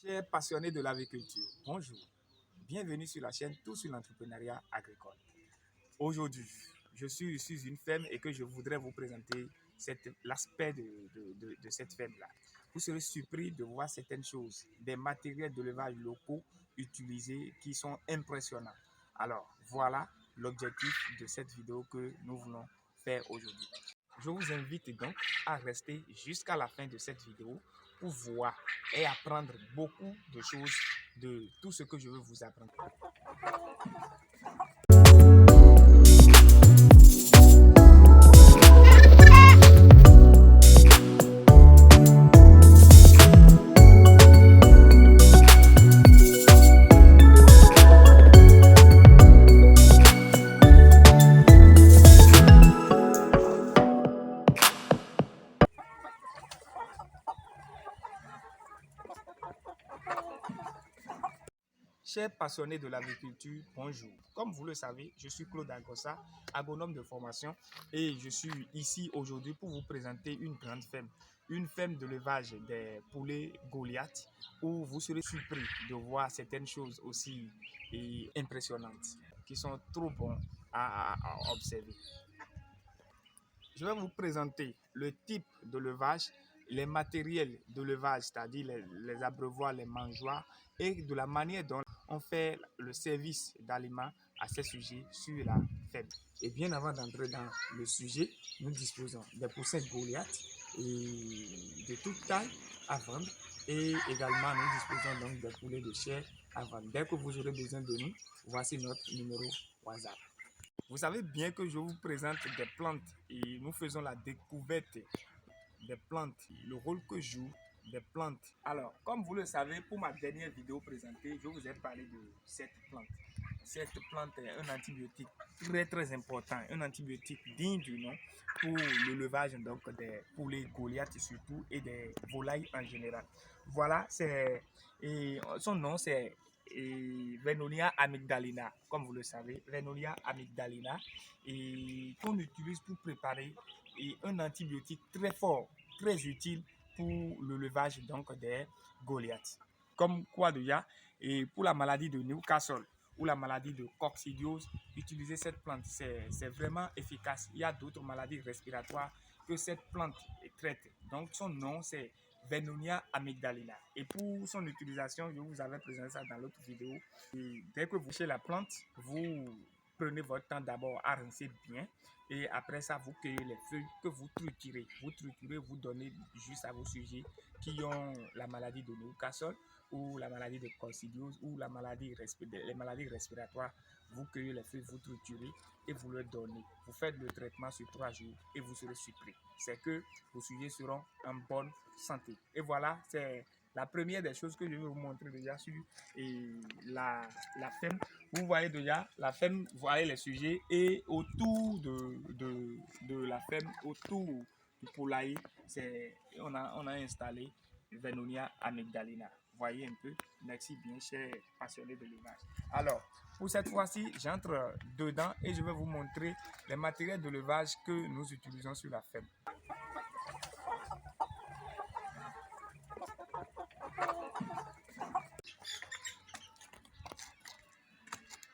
Chers passionnés de l'agriculture, bonjour. Bienvenue sur la chaîne Tout sur l'entrepreneuriat agricole. Aujourd'hui, je suis sur une ferme et que je voudrais vous présenter l'aspect de cette ferme-là. Vous serez surpris de voir certaines choses, des matériels d'élevage locaux utilisés qui sont impressionnants. Alors, voilà l'objectif de cette vidéo que nous voulons faire aujourd'hui. Je vous invite donc à rester jusqu'à la fin de cette vidéo pour voir et apprendre beaucoup de choses de tout ce que je veux vous apprendre. Chers passionnés de l'agriculture, bonjour. Comme vous le savez, je suis Claude Agossa, agronome de formation, et je suis ici aujourd'hui pour vous présenter une grande ferme. Une ferme d'élevage des poulets Goliath, où vous serez surpris de voir certaines choses aussi impressionnantes, qui sont trop bons à observer. Je vais vous présenter le type d'élevage, les matériels d'élevage, c'est-à-dire les abreuvoirs, les mangeoires, et de la manière dont on fait le service d'aliments à ces sujets sur la ferme. Et bien avant d'entrer dans le sujet, nous disposons des poussins Goliath et de toute taille à vendre. Et également, nous disposons donc des poulets de chair à vendre. Dès que vous aurez besoin de nous, voici notre numéro WhatsApp. Vous savez bien que je vous présente des plantes et nous faisons la découverte des plantes, le rôle que jouent des plantes. Alors, comme vous le savez, pour ma dernière vidéo présentée, je vous ai parlé de cette plante. Cette plante est un antibiotique très important, un antibiotique digne du nom pour l'élevage donc des poulets Goliath surtout et des volailles en général. Voilà, son nom c'est Vernonia amygdalina, comme vous le savez, Vernonia amygdalina, et qu'on utilise pour préparer un antibiotique très fort, très utile pour l'élevage donc des Goliaths. Comme quoi déjà, et pour la maladie de Newcastle ou la maladie de coccidiose, utiliser cette plante, c'est vraiment efficace. Il y a d'autres maladies respiratoires que cette plante traite. Donc son nom c'est Vernonia amygdalina. Et pour son utilisation, je vous avais présenté ça dans l'autre vidéo. Et dès que vous chez la plante, vous prenez votre temps d'abord à rincer bien. Et après ça, vous cueillez les feuilles que vous triturez. Vous triturez, vous donnez juste à vos sujets qui ont la maladie de Newcastle ou la maladie de coccidiose ou les maladies respiratoires. Vous cueillez les feuilles, vous triturez et vous leur donnez. Vous faites le traitement sur 3 jours et vous serez surpris. C'est que vos sujets seront en bonne santé. Et voilà, c'est la première des choses que je vais vous montrer déjà sur la ferme. Vous voyez déjà la ferme, vous voyez les sujets et autour de la ferme, autour du poulailler, on a installé Vernonia amygdalina. Voyez un peu. Merci bien, chers passionnés de l'élevage. Alors, pour cette fois-ci, j'entre dedans et je vais vous montrer les matériels d'élevage que nous utilisons sur la ferme.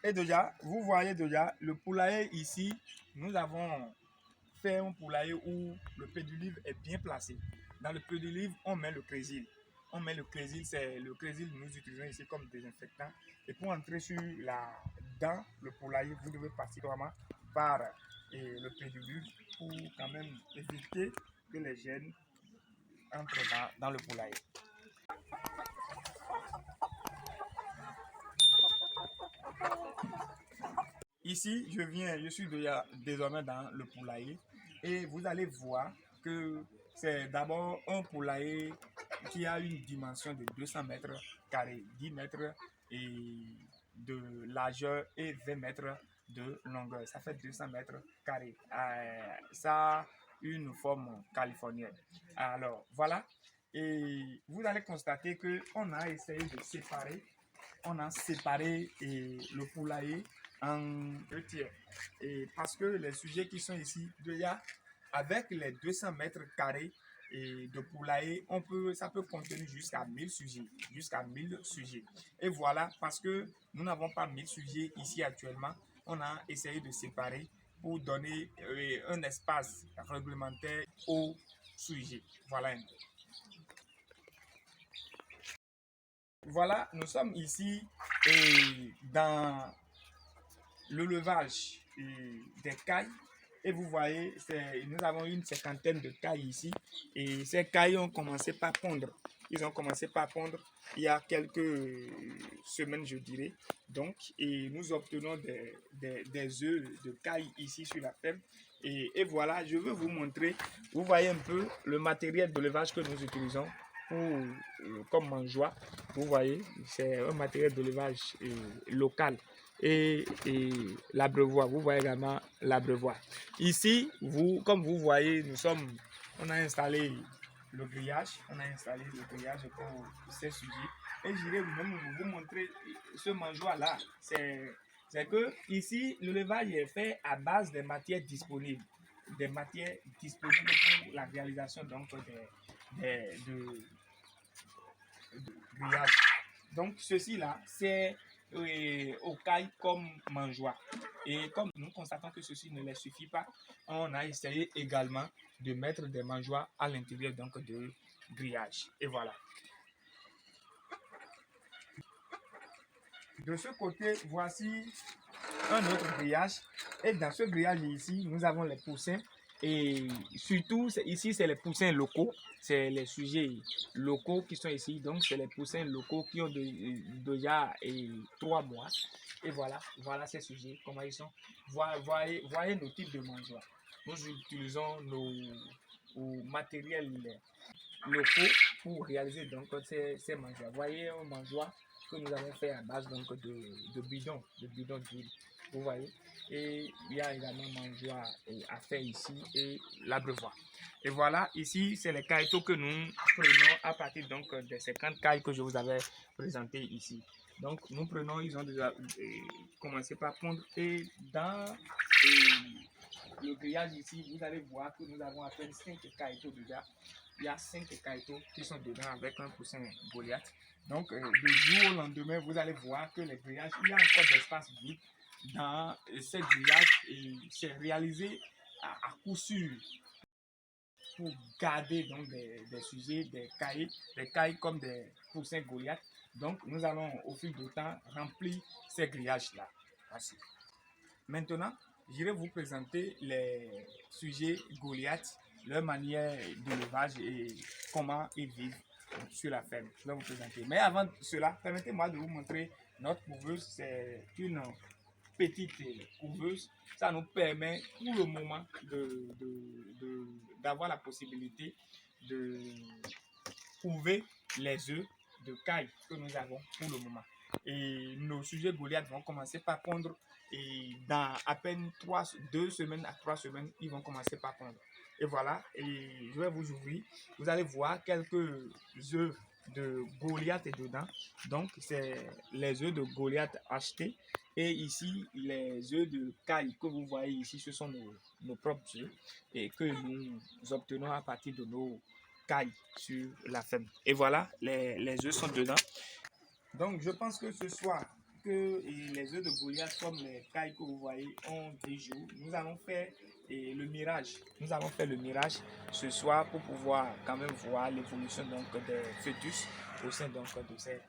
Et déjà, vous voyez déjà le poulailler ici. Nous avons fait un poulailler où le pédilive est bien placé. Dans le pédilive, on met le crésil. On met le crésil, c'est le crésil que nous utilisons ici comme désinfectant. Et pour entrer dans le poulailler, vous devez passer vraiment par le pédilive pour quand même éviter que les gènes entrent dans le poulailler. Ici, je suis désormais dans le poulailler et vous allez voir que c'est d'abord un poulailler qui a une dimension de 200 mètres carrés, 10 mètres et de largeur et 20 mètres de longueur. Ça fait 200 mètres carrés. Ça a une forme californienne. Alors, voilà. Et vous allez constater qu'on a essayé de séparer. On a séparé le poulailler en 2 tiers. Et parce que les sujets qui sont ici, déjà, avec les 200 mètres carrés, de poulailler, ça peut contenir jusqu'à 1000 sujets, jusqu'à 1000 sujets. Et voilà, parce que nous n'avons pas 1000 sujets ici actuellement, on a essayé de séparer pour donner un espace réglementaire aux sujets. Voilà un peu. Voilà, nous sommes ici dans l'élevage des cailles. Et vous voyez, nous avons une cinquantaine de cailles ici. Et ces cailles ont commencé par pondre. Ils ont commencé par pondre il y a quelques semaines, je dirais. Donc, et nous obtenons des œufs de cailles ici sur la ferme. Et voilà, je veux vous montrer, vous voyez un peu le matériel d'élevage que nous utilisons pour, comme mangeoire. Vous voyez, c'est un matériel d'élevage local. Et l'abreuvoir, vous voyez également l'abreuvoir. Ici, comme vous voyez, on a installé le grillage, pour ces sujets. Et j'irai même vous montrer ce mangeoire-là. C'est que ici, l'élevage est fait à base des matières disponibles. Des matières disponibles pour la réalisation donc, de grillage. Donc, ceci-là, c'est aux cailles comme mangeoire. Et comme nous constatons que ceci ne les suffit pas, on a essayé également de mettre des mangeoires à l'intérieur donc de grillage. Et voilà. De ce côté, voici un autre grillage. Et dans ce grillage ici, nous avons les poussins. Et surtout, ici, c'est les poussins locaux. C'est les sujets locaux qui sont ici. Donc, c'est les poussins locaux qui ont déjà 3 mois. Et voilà ces sujets, comment ils sont. Voyez nos types de mangeoires. Nous utilisons nos matériels locaux pour réaliser donc ces mangeoires. Voyez un mangeoire que nous avons fait à base donc de bidons d'huile. Vous voyez. Et il y a également un mangeoire à faire ici et l'abreuvoir. Et voilà, ici, c'est les cailletos que nous prenons à partir donc des 50 cailles que je vous avais présentées ici. Donc, nous prenons, ils ont déjà commencé par pondre. Et dans le grillage ici, vous allez voir que nous avons à peine 5 cailletos déjà. Il y a 5 cailletos qui sont dedans avec un poussin Goliath. Donc, du jour au lendemain, vous allez voir que les grillages, il y a encore d'espace vide dans ces grillages et c'est réalisé à coup sûr pour garder donc des sujets, des cailles comme des poussins Goliath. Donc, nous allons au fil du temps remplir ces grillages-là. Merci. Maintenant, je vais vous présenter les sujets Goliath, leur manière d'élevage et comment ils vivent sur la ferme. Je vais vous présenter. Mais avant cela, permettez-moi de vous montrer notre couveuse. C'est une petite couveuse. Ça nous permet pour le moment d'avoir la possibilité de couver les œufs de caille que nous avons pour le moment. Et nos sujets Goliath vont commencer par pondre et dans à peine 2 semaines à 3 semaines, ils vont commencer par pondre. Et voilà, et je vais vous ouvrir. Vous allez voir quelques œufs de Goliath dedans. Donc, c'est les œufs de Goliath achetés. Et ici, les œufs de caille que vous voyez ici, ce sont nos propres œufs et que nous obtenons à partir de nos cailles sur la ferme. Et voilà, les œufs sont dedans. Donc, je pense que ce soir, que les œufs de Goliath, comme les cailles que vous voyez, ont des jours. Nous allons faire le mirage. Nous allons faire le mirage ce soir pour pouvoir quand même voir l'évolution des fœtus au sein donc, de ces œufs.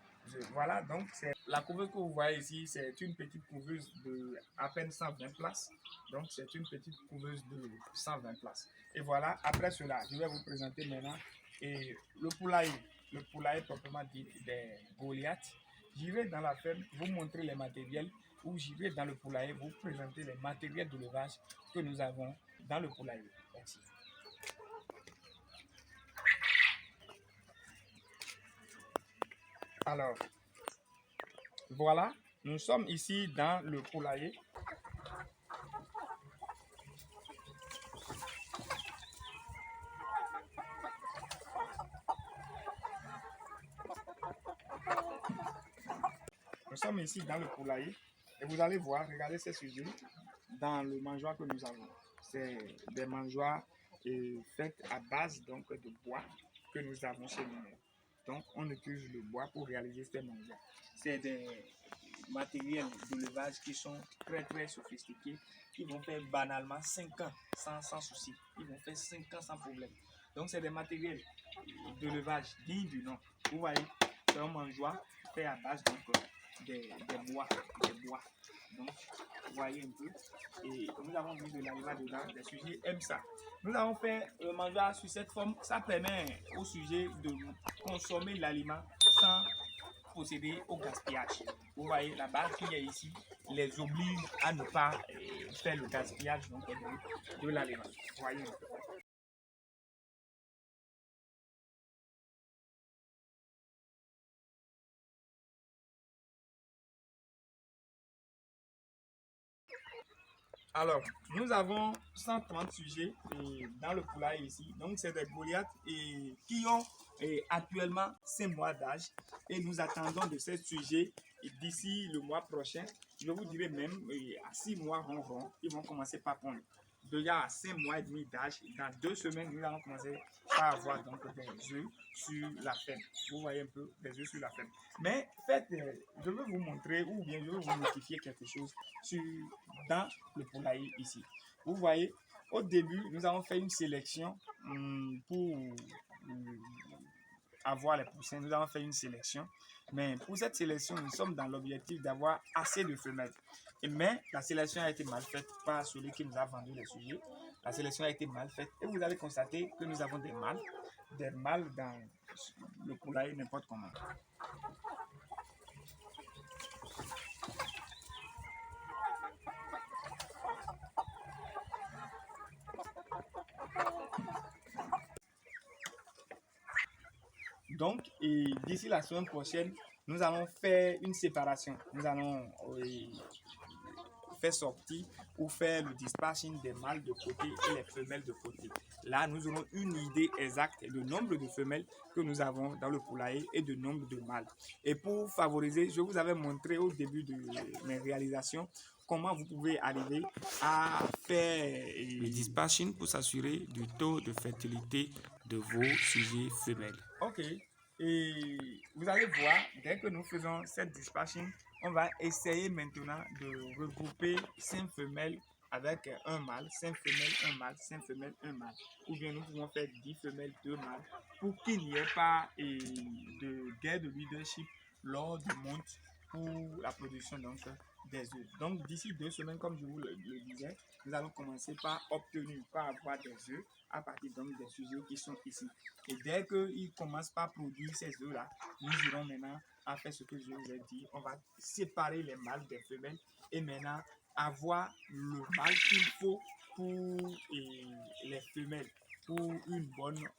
Voilà, donc c'est la couveuse que vous voyez ici, c'est une petite couveuse de à peine 120 places. Donc, c'est une petite couveuse de 120 places. Et voilà, après cela, je vais vous présenter maintenant le poulailler proprement dit des Goliath. J'irai dans la ferme vous montrer les matériels ou j'irai dans le poulailler vous présenter les matériels d'élevage que nous avons dans le poulailler. Merci. Alors, voilà, nous sommes ici dans le poulailler. Nous sommes ici dans le poulailler et vous allez voir, regardez ces sujets dans le mangeoire que nous avons. C'est des mangeoires faites à base donc, de bois que nous avons chez nous. Donc, on utilise le bois pour réaliser ces mangeoires. C'est des matériels d'élevage qui sont très très sophistiqués, qui vont faire banalement 5 ans sans souci. Ils vont faire 5 ans sans problème. Donc, c'est des matériels d'élevage dignes du nom. Vous voyez, c'est un mangeoire fait à base donc, des bois. Donc, vous voyez un peu. Et nous avons mis de l'aliment dedans. Les sujets aiment ça. Nous avons fait le mangeoire sur cette forme. Ça permet aux sujets de consommer l'aliment sans procéder au gaspillage. Vous voyez, la barre qu'il y a ici les oblige à ne pas faire le gaspillage donc, de l'aliment. Vous voyez un peu. Alors, nous avons 130 sujets dans le poulailler ici. Donc, c'est des Goliaths qui ont actuellement 5 mois d'âge. Et nous attendons de ces sujets d'ici le mois prochain. Je vous dirais même, à 6 mois ronron, ils vont commencer par pondre. Déjà à 5 mois et demi d'âge, dans 2 semaines, nous allons commencer par avoir donc des œufs sur la ferme. Vous voyez un peu des œufs sur la ferme. Mais faites, je veux vous montrer ou bien je veux vous notifier quelque chose dans le poulailler ici. Vous voyez, au début, nous avons fait une sélection pour avoir les poussins. Nous avons fait une sélection. Mais pour cette sélection, nous sommes dans l'objectif d'avoir assez de femelles. Mais la sélection a été mal faite par celui qui nous a vendu les sujets. La sélection a été mal faite. Et vous allez constater que nous avons des mâles dans le poulailler n'importe comment. Donc, d'ici la semaine prochaine, nous allons faire une séparation. Nous allons faire sortir ou faire le dispatching des mâles de côté et les femelles de côté. Là, nous aurons une idée exacte du nombre de femelles que nous avons dans le poulailler et du nombre de mâles. Et pour favoriser, je vous avais montré au début de mes réalisations comment vous pouvez arriver à faire le dispatching pour s'assurer du taux de fertilité de vos sujets femelles. Ok. Et vous allez voir, dès que nous faisons cette dispatching, on va essayer maintenant de regrouper 5 femelles avec un mâle, 5 femelles, un mâle, 5 femelles, un mâle. Ou bien nous pouvons faire 10 femelles, 2 mâles pour qu'il n'y ait pas de guerre de leadership lors du monte pour la production donc, des œufs. Donc d'ici 2 semaines, comme je vous le disais, nous allons commencer par avoir des œufs à partir donc des sujets qui sont ici. Et dès qu'ils commencent par produire ces œufs-là, nous irons maintenant à faire ce que je vous ai dit. On va séparer les mâles des femelles et maintenant avoir le mâle qu'il faut pour les femelles, pour une bonne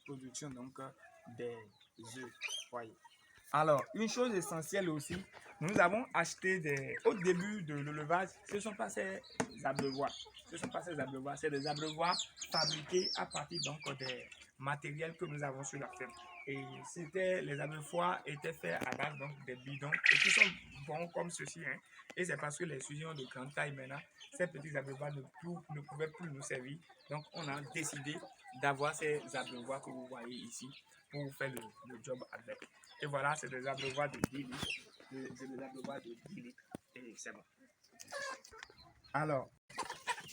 production donc, des œufs. Voyez. Alors, une chose essentielle aussi, nous avons acheté au début de l'élevage, ce ne sont pas ces abreuvoirs. Ce ne sont pas ces abreuvoirs, c'est des abreuvoirs fabriqués à partir donc des matériels que nous avons sur la ferme. Et les abreuvoirs étaient faits à base donc des bidons et qui sont bons comme ceci. Hein. Et c'est parce que les sujets ont de grande taille maintenant, ces petits abreuvoirs ne pouvaient plus nous servir. Donc, on a décidé d'avoir ces abreuvoirs que vous voyez ici pour faire le job avec. Et voilà, c'est des abreuvoirs de 10 litres. C'est des abreuvoirs de 10 litres. Et c'est bon. Alors,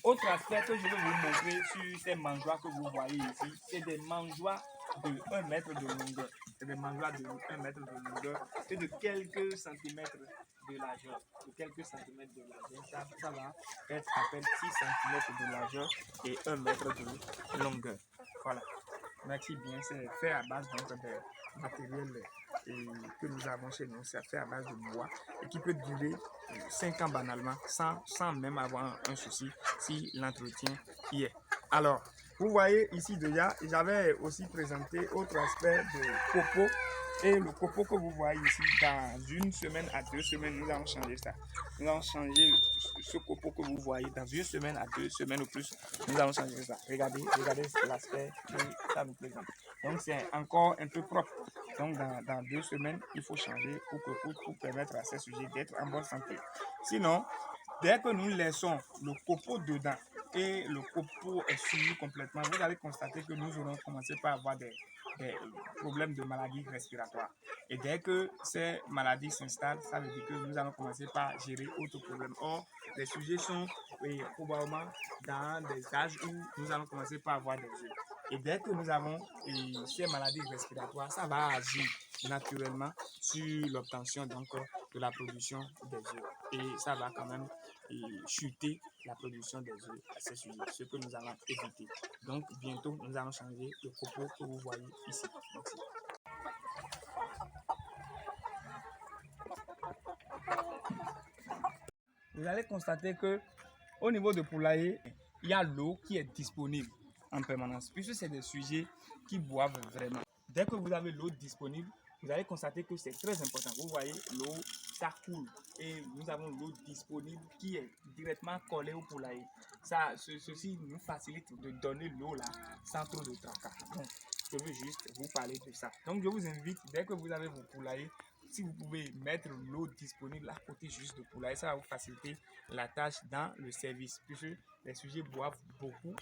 autre aspect que je vais vous montrer sur ces mangeoires que vous voyez ici, c'est des mangeoires de 1 mètre de longueur. C'est des mangeoires de 1 mètre de longueur et de quelques centimètres de largeur. De quelques centimètres de largeur. Ça va être à peine 6 centimètres de largeur et 1 mètre de longueur. Voilà. Merci bien. C'est fait à base donc de matériel que nous avons chez nous. C'est fait à base de bois et qui peut durer 5 ans banalement sans même avoir un souci si l'entretien y est. Alors, vous voyez ici déjà, j'avais aussi présenté autre aspect de copeaux. Et le copeau que vous voyez ici, dans 1 semaine à 2 semaines, nous allons changer ça. Nous allons changer ce copeau que vous voyez dans 1 semaine à 2 semaines ou plus. Nous allons changer ça. Regardez l'aspect que ça nous présente. Donc, c'est encore un peu propre. Donc, dans 2 semaines, il faut changer pour permettre à ces sujets d'être en bonne santé. Sinon, dès que nous laissons le copeau dedans, et le copeau est suivi complètement, vous allez constater que nous aurons commencé par avoir des problèmes de maladies respiratoires. Et dès que ces maladies s'installent, ça veut dire que nous allons commencer par gérer autres problèmes. Or, les sujets sont probablement dans des âges où nous allons commencer par avoir des œufs. Et dès que nous avons ces maladies respiratoires, ça va agir naturellement sur l'obtention donc de la production des œufs. Et ça va quand même chuter la production des œufs à ces sujets, ce que nous allons éviter. Donc bientôt, nous allons changer le copeau que vous voyez ici. Merci. Vous allez constater que au niveau de poulailler, il y a l'eau qui est disponible en permanence, puisque c'est des sujets qui boivent vraiment. Dès que vous avez l'eau disponible, vous allez constater que c'est très important. Vous voyez, l'eau, ça coule et nous avons l'eau disponible qui est directement collée au poulailler. Ceci nous facilite de donner l'eau là sans trop de tracas. Donc, je veux juste vous parler de ça. Donc, je vous invite, dès que vous avez vos poulaillers, si vous pouvez mettre l'eau disponible à côté juste de poulailler, ça va vous faciliter la tâche dans le service, puisque les sujets boivent beaucoup.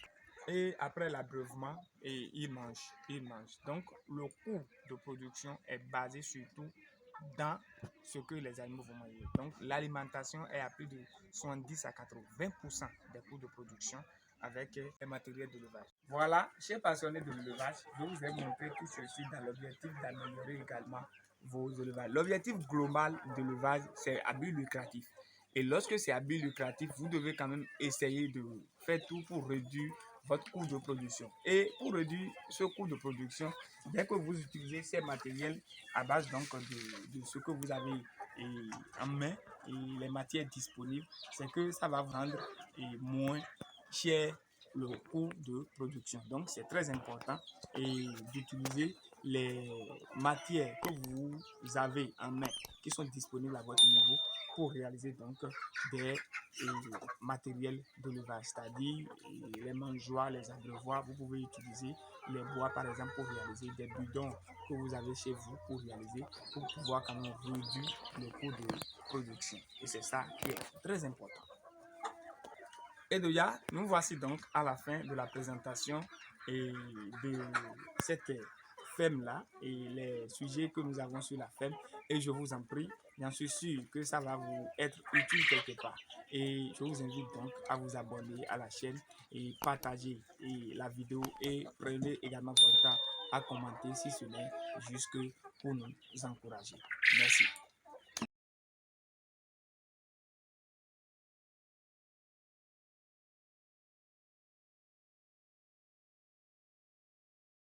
Et après l'abreuvement, ils mangent. Donc, le coût de production est basé surtout dans ce que les animaux vont manger. Donc, l'alimentation est à plus de 70 à 80% des coûts de production avec les matériels d'élevage. Voilà, chers passionnés de l'élevage, je vous ai montré tout ceci dans l'objectif d'améliorer également vos élevages. L'objectif global de l'élevage, c'est à but lucratif. Et lorsque c'est à but lucratif, vous devez quand même essayer de faire tout pour réduire votre coût de production. Et pour réduire ce coût de production, dès que vous utilisez ces matériels à base donc de ce que vous avez en main et les matières disponibles, c'est que ça va vendre moins cher le coût de production. Donc c'est très important d'utiliser les matières que vous avez en main qui sont disponibles à votre niveau pour réaliser donc des matériels d'élevage, c'est-à-dire les mangeoires, les abreuvoirs. Vous pouvez utiliser les bois par exemple pour réaliser des bidons que vous avez chez vous pour pouvoir quand même réduire le coût de production. Et c'est ça qui est très important. Et déjà, nous voici donc à la fin de la présentation de cette ferme-là et les sujets que nous avons sur la ferme. Et je vous en prie, j'en suis sûr que ça va vous être utile quelque part. Et je vous invite donc à vous abonner à la chaîne et partager la vidéo et prenez également votre temps à commenter si ce n'est juste pour nous encourager. Merci.